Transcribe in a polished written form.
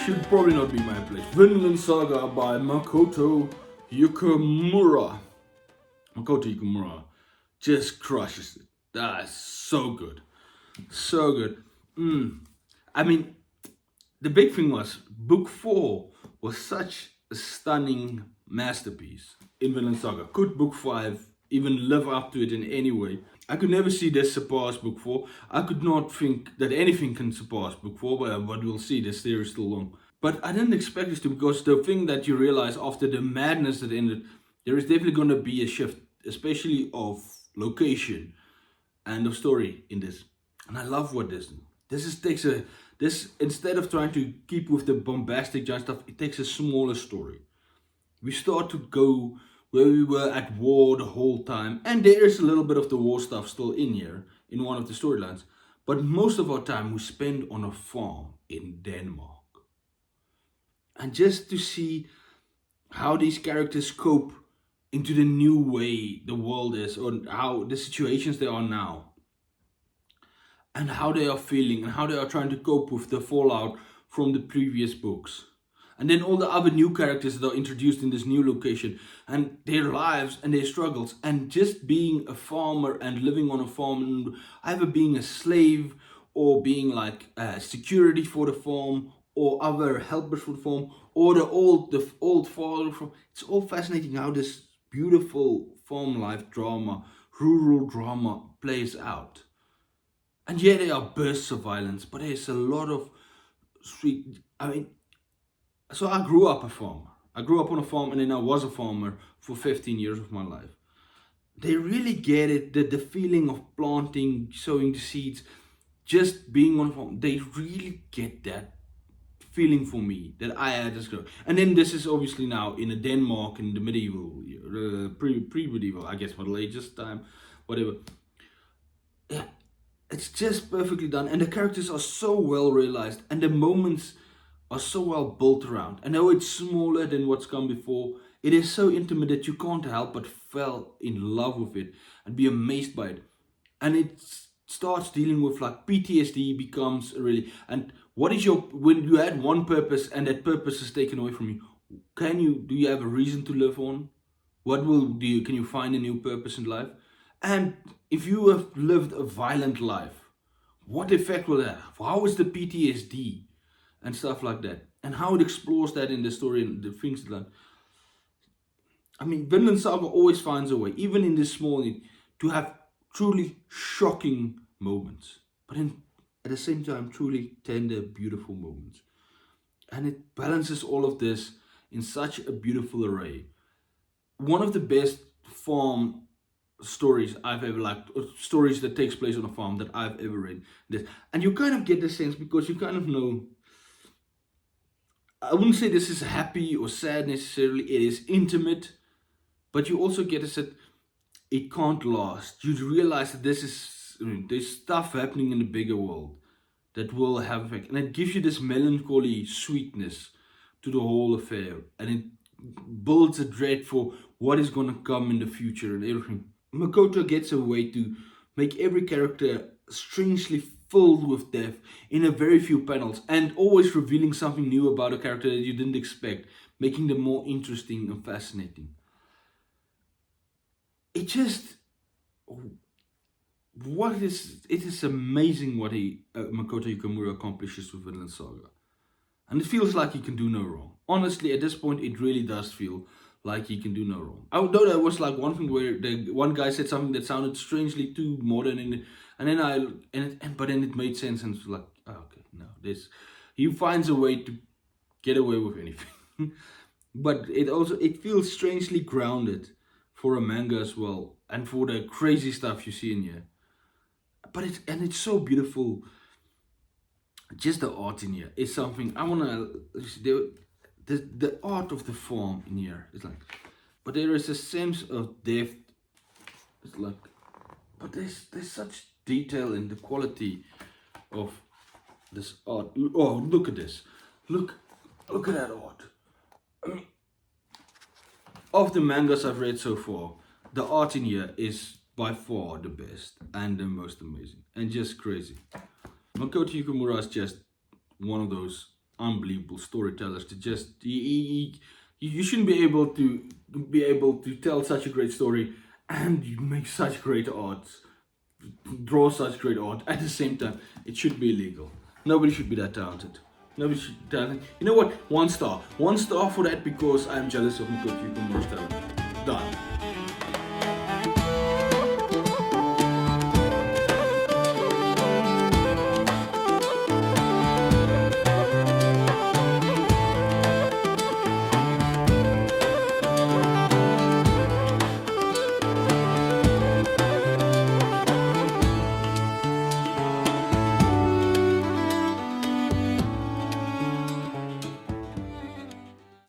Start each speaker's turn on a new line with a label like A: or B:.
A: should probably not be my place. Vinland Saga by Yukamura. Makoto Yukamura just crushes it. That is so good. So good. I mean, the big thing was, book 4 was such a stunning masterpiece in Vinland Saga. Could book 5 even live up to it in any way? I could never see this surpass book 4. I could not think that anything can surpass book 4, but we'll see, the series is still long. But I didn't expect this to, because the thing that you realize after the madness that ended, there is definitely going to be a shift, especially of location and of story in this. And I love what this takes this, instead of trying to keep with the bombastic giant stuff, it takes a smaller story. We start to go where we were at war the whole time, and there is a little bit of the war stuff still in here in one of the storylines, but most of our time we spend on a farm in Denmark. And just to see how these characters cope into the new way the world is, or how the situations they are now, and how they are feeling, and how they are trying to cope with the fallout from the previous books. And then all the other new characters that are introduced in this new location, and their lives and their struggles, and just being a farmer and living on a farm, and either being a slave or being like security for the farm, or other helpers for the farm, or the old father. It's all fascinating how this beautiful farm life drama, rural drama, plays out. And yeah, there are bursts of violence, but there's a lot of sweet. So I grew up a farmer. I grew up on a farm, and then I was a farmer for 15 years of my life. They really get it, the feeling of planting, sowing the seeds, just being on a farm. They really get that feeling for me that I had as a girl. And then this is obviously now in a Denmark in the medieval, pre-medieval, I guess, Middle Ages time, whatever. Yeah, it's just perfectly done, and the characters are so well realized, and the moments are so well built around. I know it's smaller than what's come before. It is so intimate that you can't help but fall in love with it and be amazed by it. And it starts dealing with like PTSD becomes really, and what is your, when you had one purpose and that purpose is taken away from you, do you have a reason to live on? Can you find a new purpose in life? And if you have lived a violent life, what effect will that have? How is the PTSD and stuff like that? And how it explores that in the story and the things that, Vinland Saga always finds a way, even in this small, to have truly shocking moments, but at the same time, truly tender, beautiful moments. And it balances all of this in such a beautiful array. One of the best farm stories I've ever liked, or stories that takes place on a farm that I've ever read. And you kind of get the sense, because you kind of know, I wouldn't say this is happy or sad necessarily, it is intimate, but you also get a sense it can't last. You realize that there's stuff happening in the bigger world that will have effect, and it gives you this melancholy sweetness to the whole affair, and it builds a dread for what is going to come in the future and everything. Makoto gets a way to make every character strangely filled with depth in a very few panels, and always revealing something new about a character that you didn't expect, making them more interesting and fascinating. It is amazing what Makoto Yukamura accomplishes with Vinland Saga. And it feels like he can do no wrong. Honestly, at this point, it really does feel like he can do no wrong. Although there was like one thing where one guy said something that sounded strangely too modern, but then it made sense, and it's like, oh, okay, no, he finds a way to get away with anything. But it feels strangely grounded for a manga as well, and for the crazy stuff you see in here. But it's so beautiful. Just the art in here is something I wanna. The art of the farm in here is like, but there is a sense of depth. It's like, but there's such detail in the quality of this art. Oh, look at this! Look at that art. Of the mangas I've read so far, the art in here is by far the best and the most amazing and just crazy. Makoto Yukamura is just one of those unbelievable storytellers to just you shouldn't be able to tell such a great story and you make such great art, draw such great art at the same time. It should be illegal. Nobody should be that talented. Nobody should be talented. You know what? 1 star. 1 star for that because I'm jealous of Mikoto Yukumura's talent. Done.